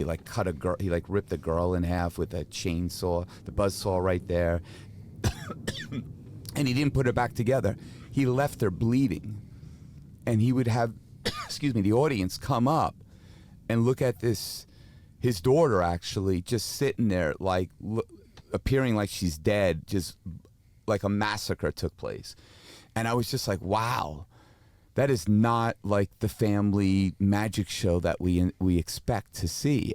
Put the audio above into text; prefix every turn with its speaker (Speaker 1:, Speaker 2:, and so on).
Speaker 1: like cut a girl. He like ripped a girl in half with a chainsaw, the buzzsaw right there, and he didn't put her back together. He left her bleeding, and he would have, excuse me, the audience come up and look at this. His daughter actually just sitting there, like appearing like she's dead, just like a massacre took place. And I was just like, wow, that is not like the family magic show that we expect to see.